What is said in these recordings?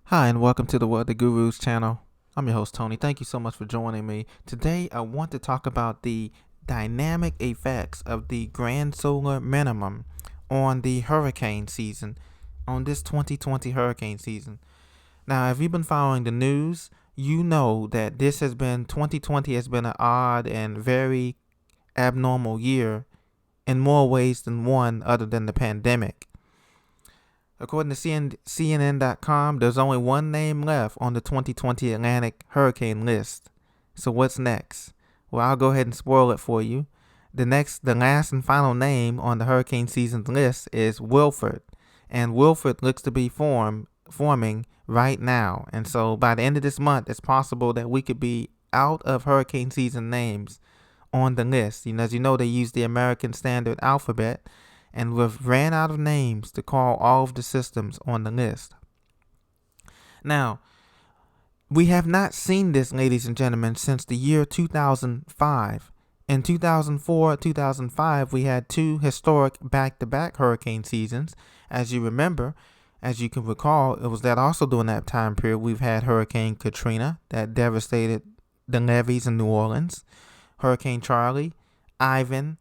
Hi, and welcome to the What the Gurus channel. I'm your host, Tony. Thank you so much for joining me. Today, I want to talk about the dynamic effects of the grand solar minimum on the hurricane season, on this 2020 hurricane season. Now, if you've been following the news, you know that 2020 has been an odd and very abnormal year in more ways than one other than the pandemic. According to CNN.com, there's only one name left on the 2020 Atlantic hurricane list. So what's next? Well, I'll go ahead and spoil it for you. The last and final name on the hurricane season's list is Wilfred, and Wilfred looks to be forming right now. And so by the end of this month, it's possible that we could be out of hurricane season names on the list. As you know, they use the American Standard Alphabet, and we've ran out of names to call all of the systems on the list. Now, we have not seen this, ladies and gentlemen, since the year 2005. In 2004, 2005, we had two historic back-to-back hurricane seasons. As you can recall, it was that also during that time period, we've had Hurricane Katrina that devastated the levees in New Orleans, Hurricane Charlie, Ivan,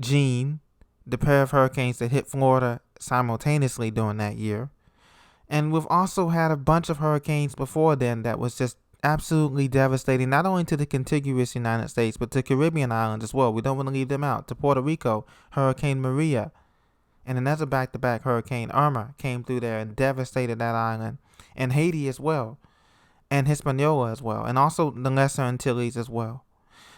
Jeanne, the pair of hurricanes that hit Florida simultaneously during that year. And we've also had a bunch of hurricanes before then that was just absolutely devastating, not only to the contiguous United States, but to Caribbean islands as well. We don't want to leave them out. To Puerto Rico, Hurricane Maria. And another back-to-back hurricane, Irma, came through there and devastated that island. And Haiti as well. And Hispaniola as well. And also the Lesser Antilles as well.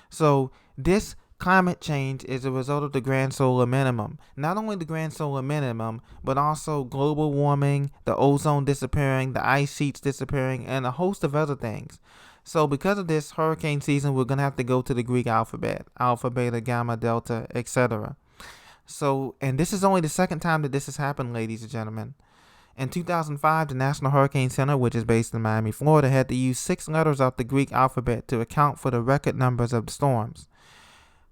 So this climate change is a result of the grand solar minimum. Not only the grand solar minimum, but also global warming, the ozone disappearing, the ice sheets disappearing, and a host of other things. So because of this hurricane season, we're going to have to go to the Greek alphabet, alpha, beta, gamma, delta, etc. So, and this is only the second time that this has happened, ladies and gentlemen. In 2005, the National Hurricane Center, which is based in Miami, Florida, had to use 6 letters of the Greek alphabet to account for the record numbers of the storms.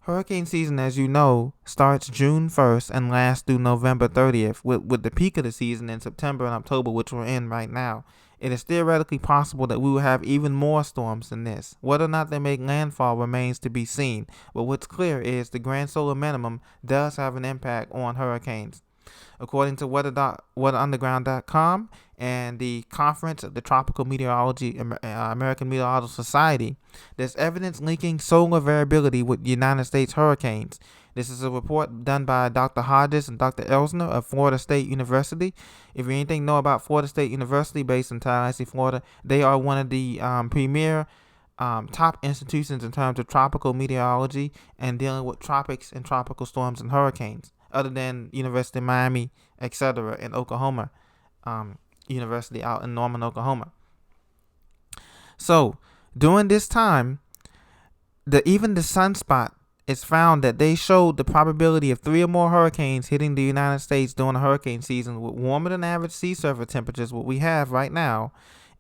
Hurricane season, as you know, starts June 1st and lasts through November 30th, with the peak of the season in September and October, which we're in right now. It is theoretically possible that we will have even more storms than this. Whether or not they make landfall remains to be seen, but what's clear is the grand solar minimum does have an impact on hurricanes. According to weatherunderground.com and the Conference of the Tropical Meteorology, American Meteorological Society, there's evidence linking solar variability with United States hurricanes. This is a report done by Dr. Hodges and Dr. Elsner of Florida State University. If you know about Florida State University, based in Tallahassee, Florida, they are one of the premier top institutions in terms of tropical meteorology and dealing with tropics and tropical storms and hurricanes, other than University of Miami, etc., in Oklahoma, University out in Norman, Oklahoma. So during this time, even the sunspot, it's found that they showed the probability of 3 or more hurricanes hitting the United States during the hurricane season with warmer than average sea surface temperatures, what we have right now,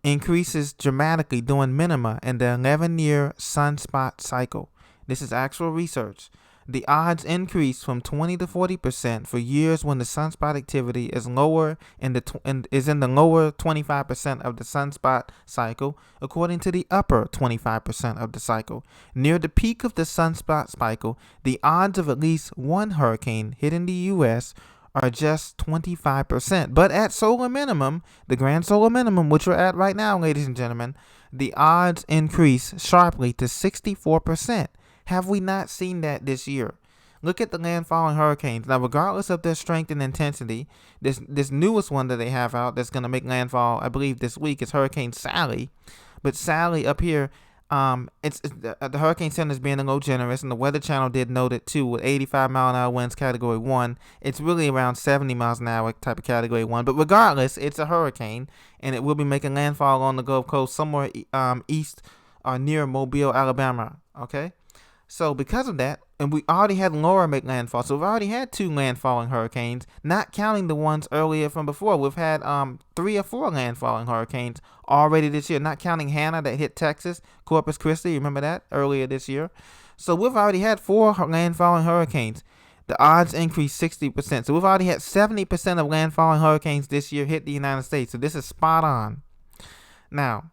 increases dramatically during minima in the 11-year sunspot cycle. This is actual research. The odds increase from 20 to 40% for years when the sunspot activity is lower is in the lower 25% of the sunspot cycle, according to the upper 25% of the cycle. Near the peak of the sunspot cycle, the odds of at least one hurricane hitting the U.S. are just 25%. But at solar minimum, the grand solar minimum, which we're at right now, ladies and gentlemen, the odds increase sharply to 64%. Have we not seen that this year? Look at the landfalling hurricanes. Now, regardless of their strength and intensity, this newest one that they have out that's going to make landfall, I believe, this week is Hurricane Sally. But Sally up here, the Hurricane Center is being a little generous, and the Weather Channel did note it too, with 85-mile-an-hour winds, Category 1. It's really around 70 miles an hour type of Category 1. But regardless, it's a hurricane, and it will be making landfall on the Gulf Coast somewhere east or near Mobile, Alabama. Okay? So because of that, and we already had Laura make landfall, so we've already had 2 landfalling hurricanes, not counting the ones earlier from before. We've had 3 or 4 landfalling hurricanes already this year, not counting Hannah that hit Texas, Corpus Christi, remember that, earlier this year. So we've already had 4 landfalling hurricanes. The odds increased 60%. So we've already had 70% of landfalling hurricanes this year hit the United States. So this is spot on. Now,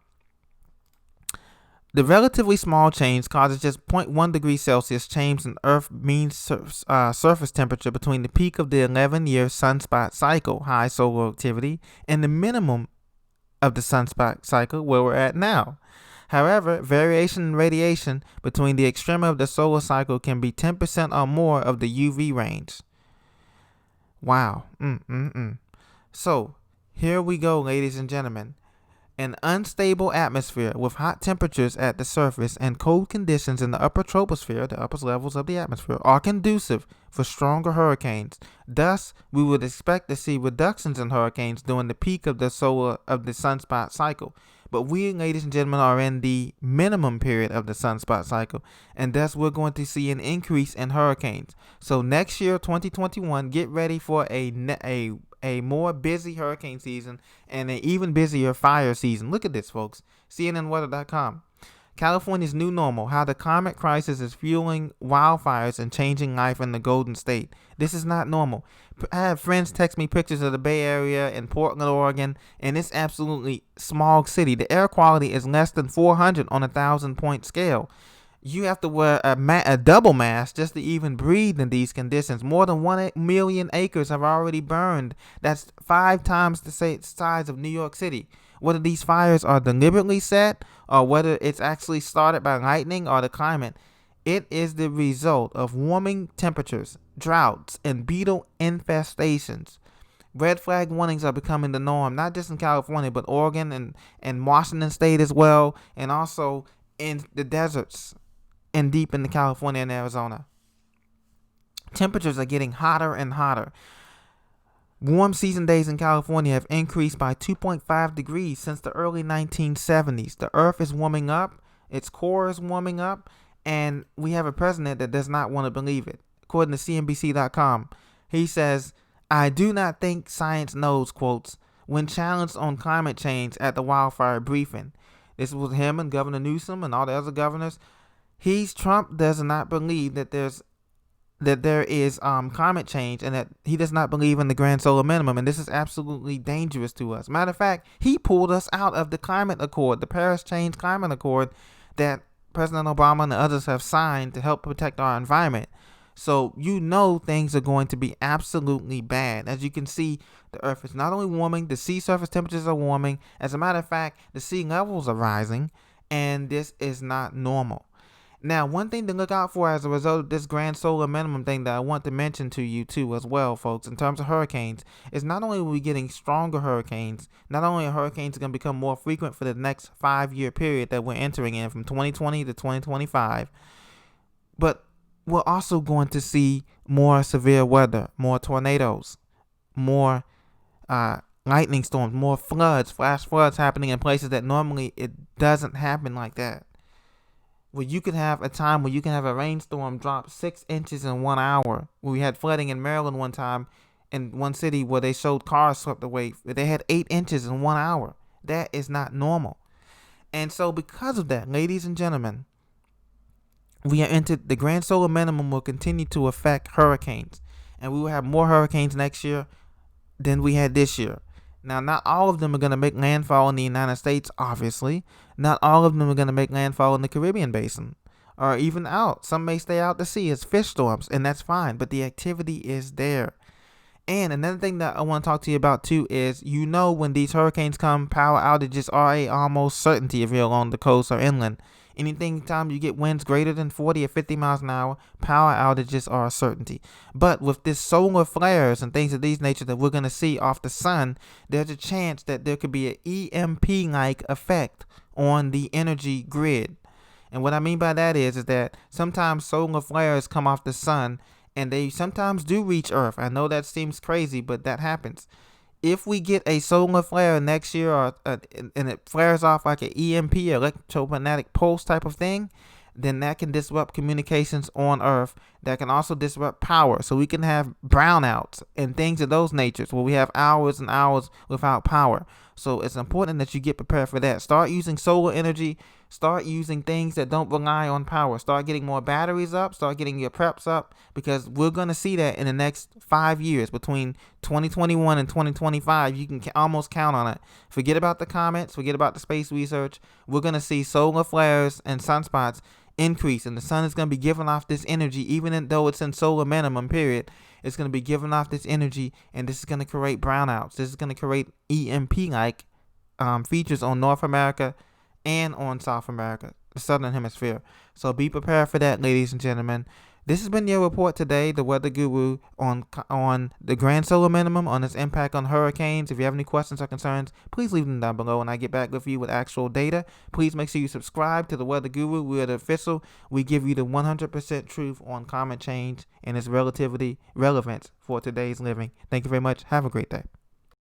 the relatively small change causes just zero point 0.1 degrees Celsius change in Earth's mean surface temperature between the peak of the 11-year sunspot cycle, high solar activity, and the minimum of the sunspot cycle, where we're at now. However, variation in radiation between the extremity of the solar cycle can be 10% or more of the UV range. Wow. So, here we go, ladies and gentlemen. An unstable atmosphere with hot temperatures at the surface and cold conditions in the upper troposphere, the upper levels of the atmosphere, are conducive for stronger hurricanes. Thus, we would expect to see reductions in hurricanes during the peak of the sunspot cycle. But we, ladies and gentlemen, are in the minimum period of the sunspot cycle, and thus we're going to see an increase in hurricanes. So next year, 2021, get ready for a more busy hurricane season and an even busier fire season. Look at this, folks. CNNweather.com. California's new normal, how the climate crisis is fueling wildfires and changing life in the Golden State. This is not normal. I have friends text me pictures of the Bay Area and Portland, Oregon, and it's absolutely smog city. The air quality is less than 400 on a 1,000-point scale. You have to wear a double mask just to even breathe in these conditions. More than 1 million acres have already burned. That's 5 times the size of New York City. Whether these fires are deliberately set or whether it's actually started by lightning or the climate, it is the result of warming temperatures, droughts, and beetle infestations. Red flag warnings are becoming the norm, not just in California, but Oregon and Washington State as well, and also in the deserts and deep into California and Arizona. Temperatures are getting hotter and hotter. Warm season days in California have increased by 2.5 degrees since the early 1970s. The Earth is warming up, its core is warming up, and we have a president that does not want to believe it. According to CNBC.com, he says, "I do not think science knows," quotes, when challenged on climate change at the wildfire briefing. This was him and Governor Newsom and all the other governors. Trump does not believe that there is climate change, and that he does not believe in the grand solar minimum, and this is absolutely dangerous to us. Matter of fact, he pulled us out of the climate accord, the Paris Change Climate Accord that President Obama and the others have signed to help protect our environment. So things are going to be absolutely bad. As you can see, the Earth is not only warming, the sea surface temperatures are warming. As a matter of fact, the sea levels are rising, and this is not normal. Now, one thing to look out for as a result of this grand solar minimum thing that I want to mention to you too as well, folks, in terms of hurricanes, is not only are we getting stronger hurricanes, not only are hurricanes going to become more frequent for the next 5-year period that we're entering in from 2020 to 2025, but we're also going to see more severe weather, more tornadoes, more lightning storms, more floods, flash floods happening in places that normally it doesn't happen like that. Where you could have a time where you can have a rainstorm drop 6 inches in 1 hour. We had flooding in Maryland one time in one city where they showed cars swept away. They had 8 inches in 1 hour. That is not normal. And so because of that, ladies and gentlemen, we are into the grand solar minimum will continue to affect hurricanes. And we will have more hurricanes next year than we had this year. Now, not all of them are going to make landfall in the United States, obviously. Not all of them are going to make landfall in the Caribbean basin or even out. Some may stay out to sea as fish storms, and that's fine, but the activity is there. And another thing that I want to talk to you about too is, when these hurricanes come, power outages are a almost certainty if you're along the coast or inland. Anytime you get winds greater than 40 or 50 miles an hour, power outages are a certainty. But with this solar flares and things of these nature that we're going to see off the sun, there's a chance that there could be an EMP-like effect on the energy grid. And what I mean by that is that sometimes solar flares come off the sun and they sometimes do reach Earth. I know that seems crazy, but that happens. If we get a solar flare next year and it flares off like an EMP, electromagnetic pulse type of thing, then that can disrupt communications on Earth. That can also disrupt power. So we can have brownouts and things of those natures where we have hours and hours without power. So it's important that you get prepared for that. Start using solar energy. Start using things that don't rely on power. Start getting more batteries up. Start getting your preps up, because we're going to see that in the next 5 years. Between 2021 and 2025, you can almost count on it. Forget about the comets. Forget about the space research. We're going to see solar flares and sunspots increase, and the sun is going to be giving off this energy, even though it's in solar minimum period. It's going to be giving off this energy, and this is going to create brownouts. This is going to create EMP-like features on North America and on South America, the Southern Hemisphere. So be prepared for that, ladies and gentlemen. This has been your report today, the Weather Guru, on the Grand Solar Minimum, on its impact on hurricanes. If you have any questions or concerns, please leave them down below, and I get back with you with actual data. Please make sure you subscribe to the Weather Guru. We're the official. We give you the 100% truth on climate change and its relativity relevance for today's living. Thank you very much. Have a great day.